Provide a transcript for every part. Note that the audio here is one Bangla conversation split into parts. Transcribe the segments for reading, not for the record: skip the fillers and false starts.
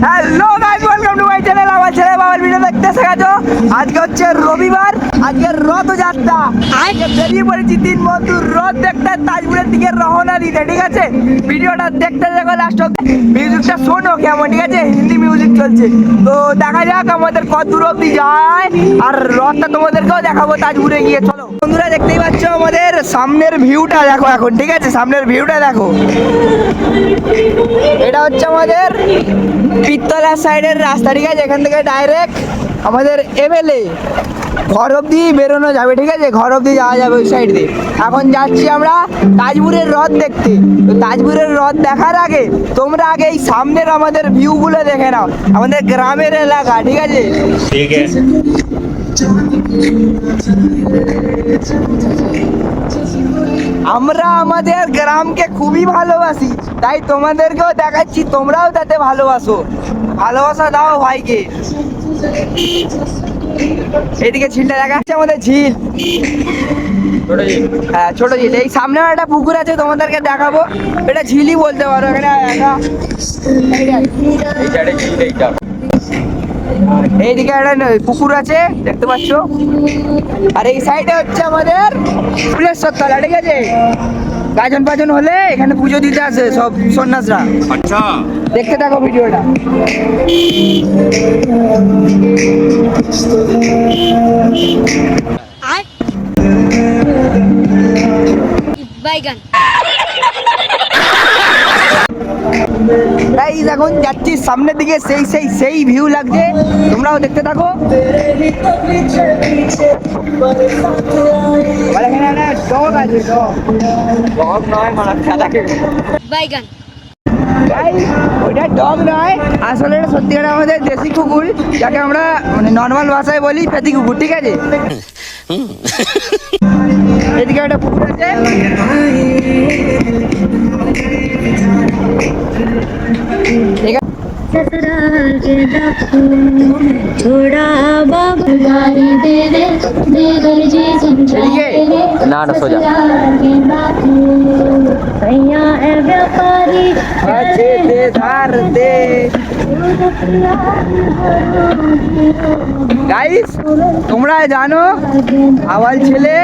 Hello guys, welcome to my channel. আমার ছেলে বাবার ভিডিও দেখতে শেখাচ্ছ। আজকে হচ্ছে রবিবার, আজকে রথযাত্রা। আজকে বেরিয়ে পড়েছি তিন বন্ধু রথ দেখতে তাজপুরের দিকে রওনা দিতে। ঠিক আছে, ভিডিওটা দেখতে দেখো লাস্ট অব্দি। মিউজিকটা শোনো কেমন, ঠিক আছে, হিন্দি মিউজিক চলছে। তো দেখা যাক আমাদের কত দূর অব্দি যায়, আর রথটা তোমাদেরকেও দেখাবো তাজপুরে গিয়ে। চলো বন্ধুরা, দেখতেই পাচ্ছ আমাদের সামনের ভিউটা দেখো এখন। ঠিক আছে, সামনের ভিউটা দেখো। এটা হচ্ছে আমাদের পিত্তলা সাইডের রাস্তা। ঠিক আছে, এখান থেকে ডাইরেক্ট আমাদের এমএলএ ঘর অব্দি বেরোনো যাবে। ঠিক আছে, ঘর অব্দি যাওয়া যাবে ওই সাইড দিয়ে। এখন যাচ্ছি আমরা তাজপুরের রথ দেখতে। তো তাজপুরের রথ দেখার আগে তোমরা আগে এই সামনের আমাদের ভিউগুলো দেখে নাও, আমাদের গ্রামের এলাকা। ঠিক আছে, ঠিক আছে। আমরা আমাদের গ্রামকে খুবই ভালোবাসি, তাই তোমাদেরকেও দেখাচ্ছি, তোমরাও তাতে ভালোবাসো। ভালোবাসা দাও ভাইকে। এইদিকে ঝিলটা দেখাচ্ছে, আমাদের ঝিল, হ্যাঁ ছোট ঝিল। এই সামনে একটা পুকুর আছে, তোমাদেরকে দেখাবো। এটা ঝিলই বলতে পারো। এখানে এইদিকে একটা পুকুর আছে, দেখতে পাচ্ছ। আর এই সাইডে হচ্ছে আমাদের ফুলেশ্বর তলা। ঠিক আছে, গাজন পাজন হলে এখানে পুজো দিতে আসে সব সন্ন্যাসরা। আচ্ছা, দেখতে থাকো ভিডিওটা। এখন যাচ্ছি সামনের দিকে, সেই ভিউ লাগছে, তোমরাও দেখতে থাকো। ওইটা ডগ নয়, আসলে সত্যিকার আমাদের দেশি কুকুর, যাকে আমরা মানে নর্মাল ভাষায় বলি পেতি কুকুর। ঠিক আছে, এদিকে একটা পুকুর আছে। না না সোজা গাইস, তোমরা জানো আওয়াল ছেলে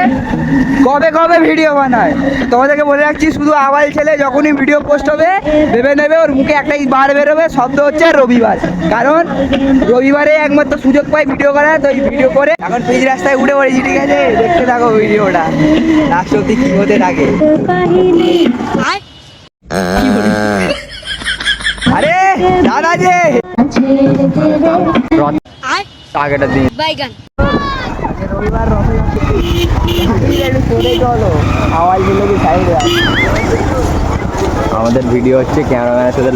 কবে কবে ভিডিও বানায়। তোমাদেরকে বলে রাখছি, শুধু আওয়াল ছেলে যখনই ভিডিও পোস্ট হবে ভেবে নেবে ওর মুখে একটাই বার বেরোবে, শব্দ হচ্ছে রবিবার। কারণ রবিবারে একমাত্র সুযোগ পাই ভিডিও করার। তো এই ভিডিও করে এখন পিচ রাস্তায় উঠে পড়েছি। ঠিক আছে, দেখতে থাকো ভিডিওটা লাস্ট অব্দি কি হতে থাকে। আরে দাদা যে আগেটা দিন রবিবার আমাদের ভিডিও হচ্ছে ক্যামেরাম্যানের সাথে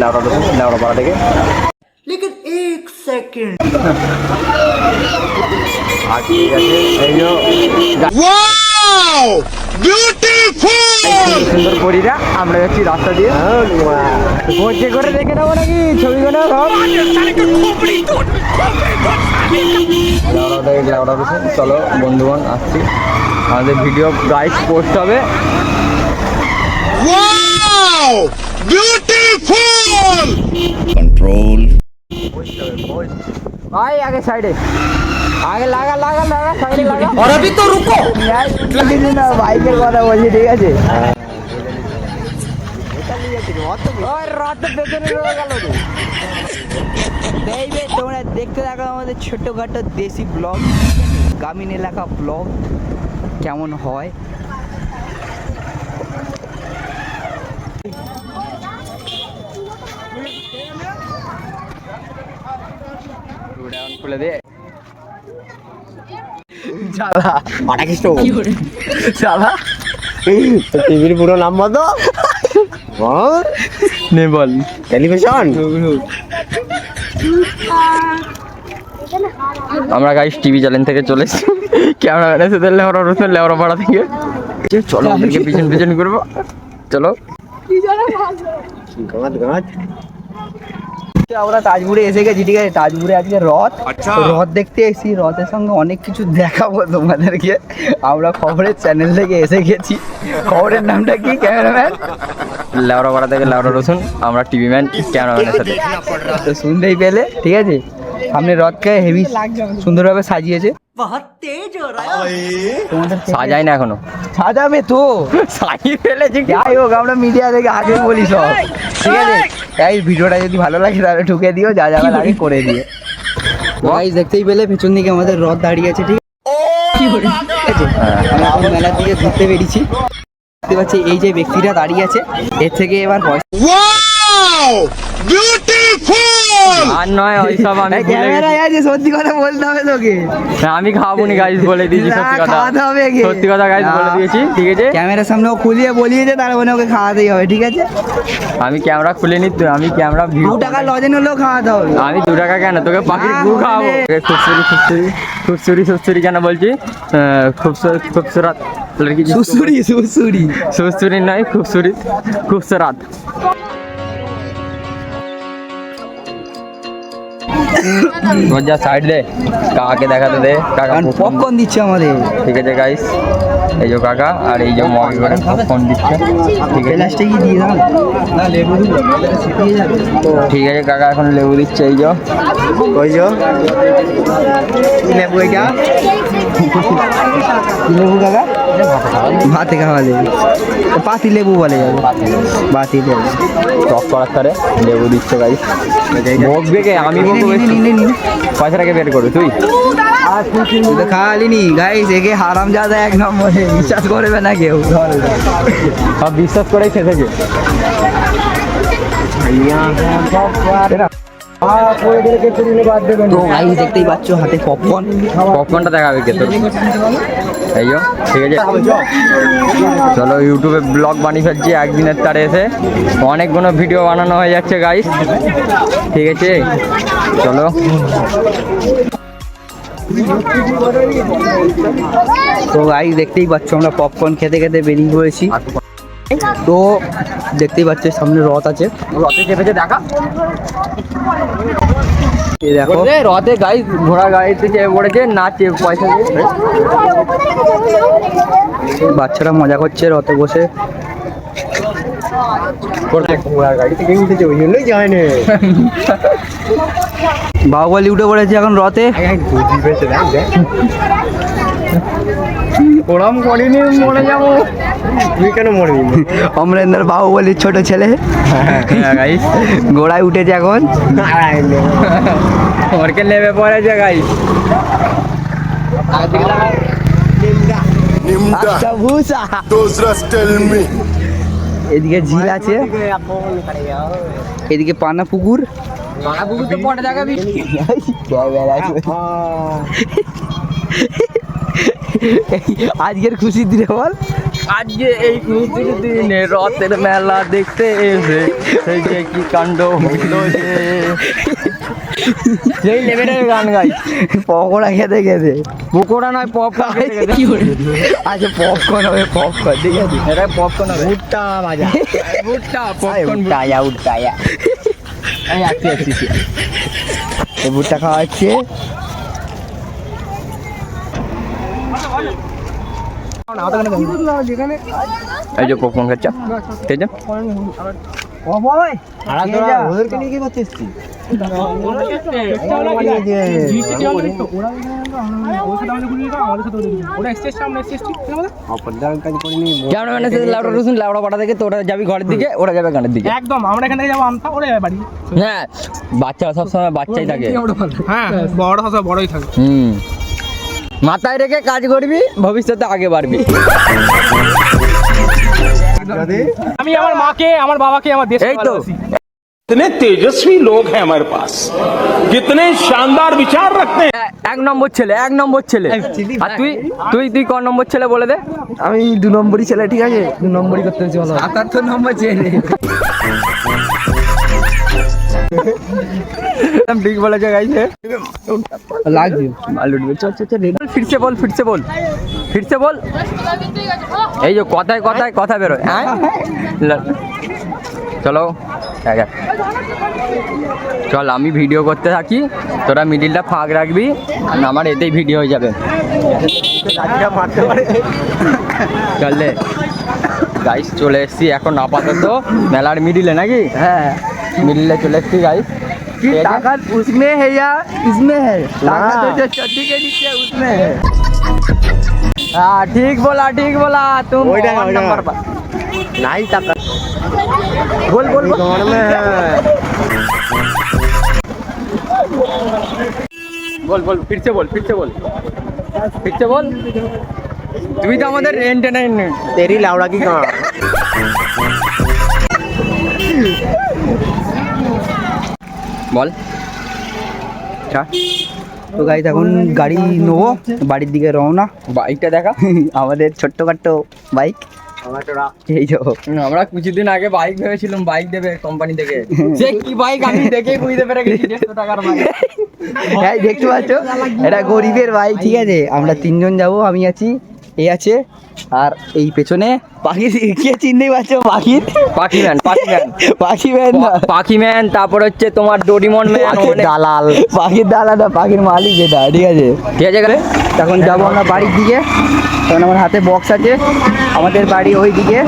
লেওড়াপাড়া থেকে। লেকিন এক সেকেন্ড সুন্দর পরিরা আমরা যাচ্ছি রাস্তা দিয়ে। বসে করে দেখে নেবো নাকি ছবিগুলো সব। চলো বন্ধুগণ, আসছি, আমাদের ভিডিও প্রাইস পোস্ট হবে। কন্ট্রোল ভাই, আগে সাইডে আগে লাগা সাইডে লাগা। আর अभी तो रुको না, বাইকের কথা বলছি। ঠিক আছে, তোমরা দেখতে থাকো আমাদের ছোটখাটো দেশি ব্লগ, গ্রামীণ এলাকা ব্লগ কেমন হয়। খুলে দে চালা চালা। টিভির পুরো নাম বলো নে, বল টেলিভিশন। আমরা গাইস টিভি চ্যানেল থেকে চলে এসেছি, ক্যামেরাম্যানের সাথে লেওড়াপাড়া থেকে। চলো ওদেরকে পিছন করবো। চলো আমরা তাজপুরে এসে গেছি, ঠিক আছে। তাজপুরে আজকে রথ, রথ দেখতে এসেছি। রথের সঙ্গে অনেক কিছু দেখাবো তোমাদেরকে। আমরা খবরের চ্যানেল থেকে এসে গেছি। খবরের নামটা কি ক্যামেরাম্যান? লাউড়াপাড়া থেকে লাউড়া রসুন, আমরা টিভি ম্যান ক্যামেরাম্যানের সাথে। তো শুনতেই পেলে, ঠিক আছে। সামনে রথকে হেভি সুন্দরভাবে সাজিয়েছে। সাজাই না এখনো, সাজাবে তো, সাজিয়ে ফেলেছি। যাই হোক, আমরা মিডিয়া থেকে আগে বলি সব, ঠিক আছে। তাই ভিডিওটা যদি ভালো লাগে তাহলে ঢুকে দিও, যা যা লাগে করে দিও। গাইস দেখতেই পেলে পেছন দিকে আমাদের রথ দাঁড়িয়ে আছে, ঠিক আছে। আমরা এখন মেলার দিকে ঘুরতে বেরিয়েছি। দেখতে পাচ্ছি এই যে ব্যক্তিটা দাঁড়িয়ে আছে, এর থেকে এবার আর নয় ওইসব আমি ভুলে ক্যামেরায় আছে, সত্যি কথা বলতে হবে তোকে। গেছি। আমি খাবো নি গাইস, বলে দিয়েছি সত্যি কথা। খাওয়াতে হবে কি? সত্যি কথা গাইস বলে দিয়েছি, ঠিক আছে। ক্যামেরার সামনে ও খুলিয়ে বলিয়েছে, তার মানে ওকে খাওয়াতেই হবে, ঠিক আছে। আমি ক্যামেরা খুলে নি, আমি ক্যামেরা 2 টাকা লজেন হলেও খাওয়াতে হবে। আমি 2 টাকা কেন, তোকে পাখির গু খাওয়াবো। খুবসুরি খুবসুরি খুবসুরি খুবসুরি কেন বলছি? খুবসুরাত লড়কি, সুসুরি সুসুরি সুসুরি নয়, খুবসুরি খুবসুরাত। রোজা সাইড দে, কাকাকে দেখাতে দে। কাকা পপকর্ন দিচ্ছে আমাদের, ঠিক আছে গাইস, এই যে কাকা আর এই যে মগে করে পপকর্ন দিচ্ছে, ঠিক আছে। লাস্টে কি দিয়ে দাও না, লেবু দিব, শুকিয়ে যাবে। ঠিক আছে কাকা এখন লেবু দিচ্ছে, এই যে ওই যে লেবু, এটা লেবু কাকা ভাতে খাওয়া লেবু, পাতি লেবু বলে যাবে, পাতি লেবু টক করার তারে লেবু দিচ্ছে গাইস। বকবে কে? আমি বকবো বেশি? পয়সাটাকে বের করবি তুই। তুই তো খাওয়ালি নি গাইস, একে হারাম জাদা 1 নম্বরে, বিশ্বাস করবে না কেউ। সব বিশ্বাস করেই খেতেছে। তো গাইস দেখতেই পাচ্ছ হাতে পপকর্ন, পপকর্নটা দেখাবে কে তোর? এই যো, ঠিক আছে। চলো ইউটিউবে ব্লগ বানিয়ে ফেলছি একদিনের তারে এসে, অনেকগুলো ভিডিও বানানো হয়ে যাচ্ছে গাইস, ঠিক আছে। চলো তো গাইস দেখতেই পাচ্ছ আমরা পপকর্ন খেতে খেতে বেরিয়ে পড়েছি। তো দেখতেই পাচ্ছ সামনে রথ আছে, রথে চেপেছে দেখা। এই দেখো রথে গাইস, ঘোড়া গাড়িতে চেপে পড়েছে, নাচে পয়সা দিয়ে। বাচ্চারা মজা করছে রথে বসে। গাড়ি থেকে উঠেছে, ওই জন্যই যায় না। বাহুবলী উঠে পড়েছে এখন রথে। ওরম করিনি, মরে যাবো। তুই কেন মরবি? অমরেন্দ্র বাহুবলীর ছোট ছেলে গাইস ঘোড়ায় উঠেছে এখন। ওরকে নেমে পড়েছে গাইস। আচ্ছা, ভূষা। এদিকে ঝিল আছে, এদিকে পানা পুকুর। আজকের খুশির দিনে বল, আজকে এই খুশির দিনে রথের মেলা দেখতে এসে সেই যে কি কাণ্ড হইল যে, সেই লেভেলের গান গাই। পকোড়া খেতে খেতে, পকোড়া নয় পপকর্ন। আচ্ছা পপকর্ন হবে, পপকর্ন, ঠিক আছে। এটা পপকর্ন হবে। ভুট্টা ভাজা, ভুট্টা পপকর্ন, উঠায়া উঠায়া এই আসছি আসছি। এই ভুট্টা খাওয়া হচ্ছে। এই যে পপকর্ন খাচ্ছা, ঠিক আছে। ওদেরকে নিয়ে কি করছিস তুই? ক্যামেরাম্যানের সাথে লাউড়া রসুন, লাউড়া পাড়া থেকে তোরা যাবি ঘরের দিকে, ওরা যাবে গানের দিকে। একদম আমরা এখান থেকে যাবো আমতা, ওরা যাবে বাড়ি। হ্যাঁ, বাচ্চারা সবসময় বাচ্চাই থাকে। হ্যাঁ, বড় হবে বড়ই থাকে। মাথায় রেখে কাজ করবি, ভবিষ্যতে আগে বাড়বি। আমি আমার মাকে, আমার বাবাকে, আমার দেশ এই তো कितने तेजस्वी लोग हैं हमारे पास, कितने शानदार विचार रखते हैं। 1 নম্বর ছেলে, 1 নম্বর ছেলে। আর তুই তুই তুই ক নম্বর ছেলে বলে দে? আমি 2 নম্বরই ছেলে, ঠিক আছে। 2 নম্বরই করতে হচ্ছে, 77 নম্বর ছেলে। ঠিক বলেছে গাইছে, লাগবে মাল উঠবে। চল চল চল, ফিরছে বল, ফিরছে বল, ফিরছে বল। এই যে কথায় কথায় কথা বেরোয়। হ্যাঁ চলো এক এক। চল আমি ভিডিও করতে থাকি, তোরা মিডিলটা ফাঁক রাখবি, আর আমার এতেই ভিডিও হয়ে যাবে। চল দে গাইস, চলে এসছি এখন আপাতত মেলার মিডিলে নাকি? হ্যাঁ मिलने चले एसছি गाइस। कि ताकत उसमें है या इसमें है? ताकत तो जो चड्डी के नीचे उसमें है। हाँ ठीक बोला तुम नंबर पर नहीं ताकत बोल बोल बोल में है। बोल बोल फिर से बोल তুমি তো আমাদের এন্টারটেইনমেন্ট। तेरी लावड़ा की कहाँ? বল তো গাইস এখন গাড়ি নেবো, বাড়ির দিকে রওনা। বাইকটা দেখা। আমাদের ছোট্টখাট্টো বাইক এই যে আমরা কিছুদিন আগে বাইক ভেবেছিলাম, বাইক দেবে কোম্পানি থেকে, সে কি বাইক আমি দেখেই বুঝতে পেরে গেছি 150 টাকার বাইক। হ্যাঁ দেখতে পাচ্ছ এটা গরিবের বাইক, ঠিক আছে। আমরা তিনজন যাব, আমি আছি, এ আছে, আর এই পেছনে পাখি, কে চিনতেই পারছো? পাখি পাখি ম্যান, তারপর হচ্ছে তোমার ডোরিমন ম্যান, দালাল, পাখির দালাল না, পাখির মালিক এটা, ঠিক আছে। গেলে তখন যাবো আমরা বাড়ির দিকে, তখন আমার হাতে বক্স আছে, আমাদের বাড়ি ওই দিকে।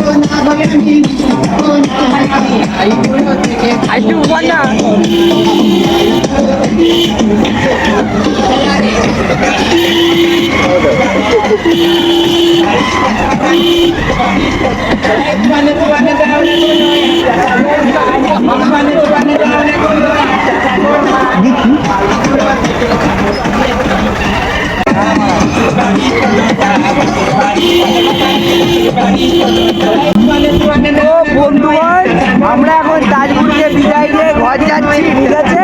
বন্ধুগণ, আমরা এখন তাজপুরকে বিদায় দিয়ে ঘর যাচ্ছি, ঠিক আছে।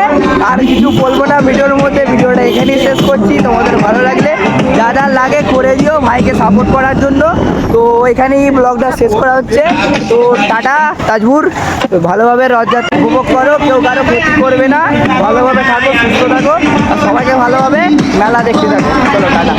আর কিছু বলবো না ভিডিওর মধ্যে, ভিডিওটা এখানেই শেষ করছি। তোমাদের ভালো লাগলে যা যা লাগে করে দিও ভাইকে সাপোর্ট করার জন্য। তো এখানেই ব্লগটা শেষ করা হচ্ছে। তো টাটা তাজপুর, তো ভালোভাবে রথযাত্রা উপভোগ করো, কেউ কারো ক্ষতি করবে না, ভালোভাবে থাকো, সুস্থ থাকো, আর সবাইকে ভালোভাবে মেলা দেখতে থাকো। চলো টাটা।